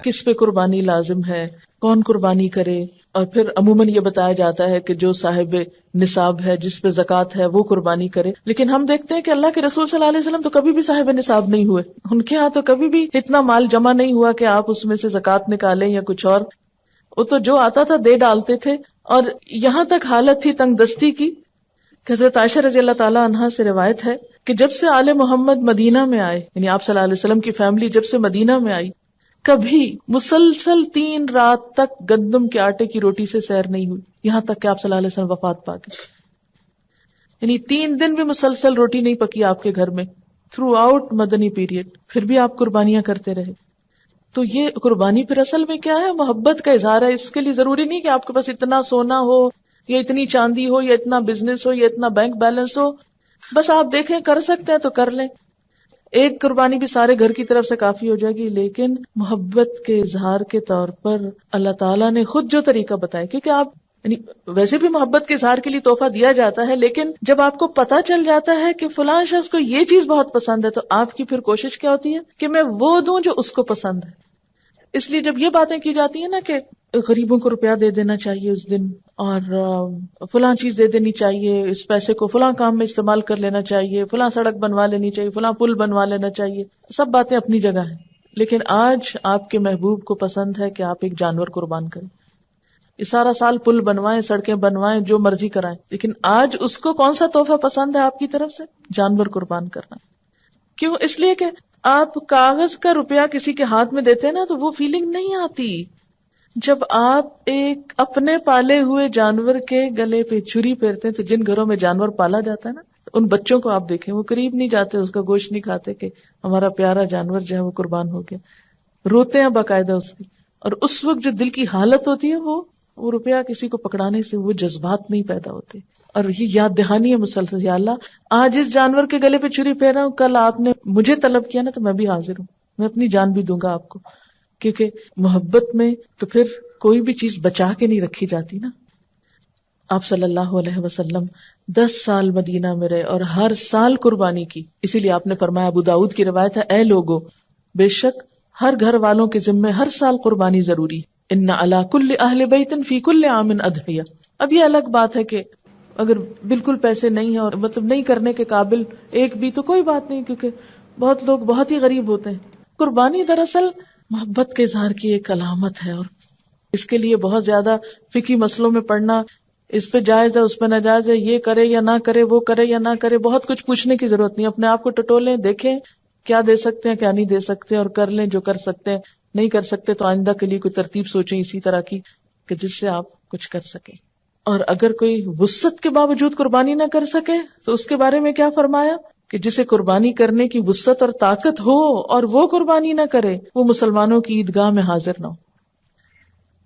کس پہ قربانی لازم ہے، کون قربانی کرے، اور پھر عموماً یہ بتایا جاتا ہے کہ جو صاحب نصاب ہے، جس پہ زکوٰۃ ہے، وہ قربانی کرے. لیکن ہم دیکھتے ہیں کہ اللہ کے رسول صلی اللہ علیہ وسلم تو کبھی بھی صاحب نصاب نہیں ہوئے. ان کے ہاں تو کبھی بھی اتنا مال جمع نہیں ہوا کہ آپ اس میں سے زکوٰۃ نکالیں یا کچھ اور. وہ تو جو آتا تھا دے ڈالتے تھے. اور یہاں تک حالت تھی تنگ دستی کی کہ حضرت عائشہ رضی اللہ تعالیٰ عنہا سے روایت ہے کہ جب سے آل محمد مدینہ میں آئے، یعنی آپ صلی اللہ علیہ وسلم کی فیملی جب سے مدینہ میں آئی، کبھی مسلسل 3 رات تک گندم کے آٹے کی روٹی سے سیر نہیں ہوئی، یہاں تک کہ آپ صلی اللہ علیہ وسلم وفات پا گئے. یعنی 3 دن بھی مسلسل روٹی نہیں پکی آپ کے گھر میں تھرو آؤٹ مدنی پیریڈ، پھر بھی آپ قربانیاں کرتے رہے. تو یہ قربانی پھر اصل میں کیا ہے؟ محبت کا اظہار ہے. اس کے لیے ضروری نہیں کہ آپ کے پاس اتنا سونا ہو یا اتنی چاندی ہو یا اتنا بزنس ہو یا اتنا بینک بیلنس ہو. بس آپ دیکھیں کر سکتے ہیں تو کر لیں. ایک قربانی بھی سارے گھر کی طرف سے کافی ہو جائے گی. لیکن محبت کے اظہار کے طور پر اللہ تعالیٰ نے خود جو طریقہ بتایا، کیونکہ آپ یعنی ویسے بھی محبت کے اظہار کے لیے تحفہ دیا جاتا ہے، لیکن جب آپ کو پتا چل جاتا ہے کہ فلاں شخص کو یہ چیز بہت پسند ہے تو آپ کی پھر کوشش کیا ہوتی ہے کہ میں وہ دوں جو اس کو پسند ہے. اس لیے جب یہ باتیں کی جاتی ہیں نا کہ غریبوں کو روپیہ دے دینا چاہیے اس دن، اور فلاں چیز دے دینی چاہیے، اس پیسے کو فلاں کام میں استعمال کر لینا چاہیے، فلاں سڑک بنوا لینی چاہیے، فلاں پل بنوا لینا چاہیے، سب باتیں اپنی جگہ ہیں. لیکن آج آپ کے محبوب کو پسند ہے کہ آپ ایک جانور قربان کریں. یہ سارا سال پل بنوائیں، سڑکیں بنوائیں، جو مرضی کرائیں، لیکن آج اس کو کون سا تحفہ پسند ہے آپ کی طرف سے؟ جانور قربان کرنا. کیوں؟ اس لیے کہ آپ کاغذ کا روپیہ کسی کے ہاتھ میں دیتے ہیں نا تو وہ فیلنگ نہیں آتی. جب آپ ایک اپنے پالے ہوئے جانور کے گلے پہ چھری پھیرتے ہیں، تو جن گھروں میں جانور پالا جاتا ہے نا، ان بچوں کو آپ دیکھیں وہ قریب نہیں جاتے، اس کا گوشت نہیں کھاتے کہ ہمارا پیارا جانور جو ہے وہ قربان ہو گیا. روتے ہیں باقاعدہ اس کی. اور اس وقت جو دل کی حالت ہوتی ہے وہ روپیہ کسی کو پکڑانے سے وہ جذبات نہیں پیدا ہوتے. اور یہ یاد دہانی ہے مسلسل، یا اللہ آج اس جانور کے گلے پہ چھری پھیر رہا ہوں، کل آپ نے مجھے طلب کیا نا تو میں بھی حاضر ہوں، میں اپنی جان بھی دوں گا آپ کو. کیونکہ محبت میں تو پھر کوئی بھی چیز بچا کے نہیں رکھی جاتی نا. آپ صلی اللہ علیہ وسلم 10 سال مدینہ میں رہے اور ہر سال قربانی کی. اسی لیے آپ نے فرمایا، ابو داؤد کی روایت ہے، اے لوگو، بے شک ہر گھر والوں کے ذمے ہر سال قربانی ضروری. ان علی کل اہل بیت فی کل عام اضحیہ. اب یہ الگ بات ہے کہ اگر بالکل پیسے نہیں ہیں اور مطلب نہیں کرنے کے قابل ایک بھی، تو کوئی بات نہیں، کیونکہ بہت لوگ بہت ہی غریب ہوتے ہیں. قربانی دراصل محبت کے اظہار کی ایک علامت ہے، اور اس کے لیے بہت زیادہ فقہی مسئلوں میں پڑھنا، اس پہ جائز ہے اس پہ ناجائز ہے، یہ کرے یا نہ کرے، وہ کرے یا نہ کرے، بہت کچھ پوچھنے کی ضرورت نہیں. اپنے آپ کو ٹٹولیں، دیکھیں کیا دے سکتے ہیں کیا نہیں دے سکتے، اور کر لیں جو کر سکتے ہیں. نہیں کر سکتے تو آئندہ کے لیے کوئی ترتیب سوچیں اسی طرح کی کہ جس سے آپ کچھ کر سکیں. اور اگر کوئی وسعت کے باوجود قربانی نہ کر سکے تو اس کے بارے میں کیا فرمایا کہ جسے قربانی کرنے کی وسعت اور طاقت ہو اور وہ قربانی نہ کرے، وہ مسلمانوں کی عیدگاہ میں حاضر نہ ہو.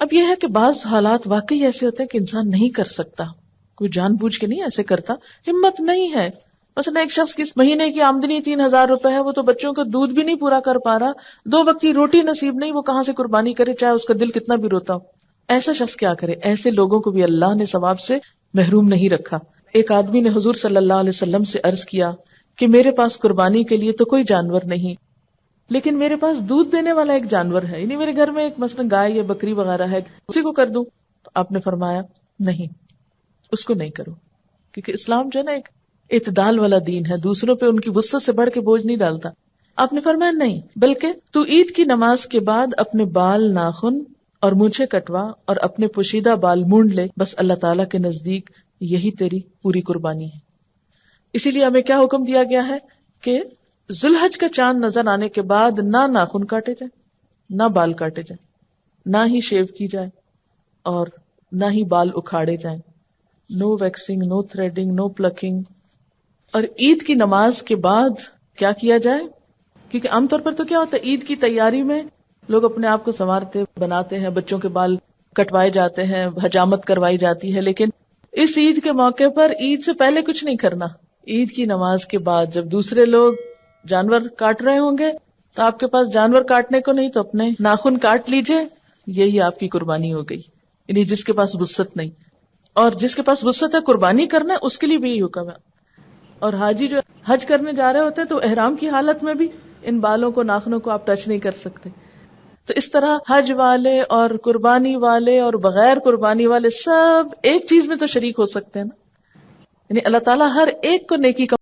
اب یہ ہے کہ بعض حالات واقعی ایسے ہوتے ہیں کہ انسان نہیں کر سکتا، کوئی جان بوجھ کے نہیں ایسے کرتا، ہمت نہیں ہے. مثلا ایک شخص کی مہینے کی آمدنی 3,000 روپے ہے، وہ تو بچوں کا دودھ بھی نہیں پورا کر پا رہا، 2 وقت کی روٹی نصیب نہیں، وہ کہاں سے قربانی کرے چاہے اس کا دل کتنا بھی روتا ہو. ایسا شخص کیا کرے؟ ایسے لوگوں کو بھی اللہ نے ثواب سے محروم نہیں رکھا. ایک آدمی نے حضور صلی اللہ علیہ وسلم سے عرض کیا کہ میرے پاس قربانی کے لیے تو کوئی جانور نہیں، لیکن میرے پاس دودھ دینے والا ایک جانور ہے، یعنی میرے گھر میں ایک مثلا گائے یا بکری وغیرہ ہے، اسی کو کر دوں؟ تو آپ نے فرمایا نہیں، اس کو نہیں کرو، کیونکہ اسلام جو ہے نا ایک اعتدال والا دین ہے، دوسروں پہ ان کی وسعت سے بڑھ کے بوجھ نہیں ڈالتا. آپ نے فرمایا نہیں، بلکہ تو عید کی نماز کے بعد اپنے بال، ناخن اور مونچھیں کٹوا اور اپنے پوشیدہ بال مونڈ لے، بس اللہ تعالیٰ کے نزدیک یہی تیری پوری قربانی ہے. اسی لیے ہمیں کیا حکم دیا گیا ہے کہ ذوالحج کا چاند نظر آنے کے بعد نہ ناخن کاٹے جائیں، نہ بال کاٹے جائیں، نہ ہی شیو کی جائے، اور نہ ہی بال اکھاڑے جائیں. نو ویکسنگ، نو تھریڈنگ، نو پلکنگ. اور عید کی نماز کے بعد کیا کیا جائے؟ کیونکہ عام طور پر تو کیا ہوتا ہے، عید کی تیاری میں لوگ اپنے آپ کو سنوارتے بناتے ہیں، بچوں کے بال کٹوائے جاتے ہیں، حجامت کروائی جاتی ہے. لیکن اس عید کے موقع پر عید سے پہلے کچھ نہیں کرنا. عید کی نماز کے بعد جب دوسرے لوگ جانور کاٹ رہے ہوں گے تو آپ کے پاس جانور کاٹنے کو نہیں تو اپنے ناخن کاٹ لیجئے، یہی آپ کی قربانی ہو گئی. یعنی جس کے پاس وسعت نہیں، اور جس کے پاس وسعت ہے قربانی کرنا ہے، اس کے لیے بھی یہی حکم ہے. اور حاجی جو حج کرنے جا رہے ہوتے ہیں تو احرام کی حالت میں بھی ان بالوں کو، ناخنوں کو آپ ٹچ نہیں کر سکتے. تو اس طرح حج والے اور قربانی والے اور بغیر قربانی والے سب ایک چیز میں تو شریک ہو سکتے ہیں نا. یعنی اللہ تعالیٰ ہر ایک کو نیکی کا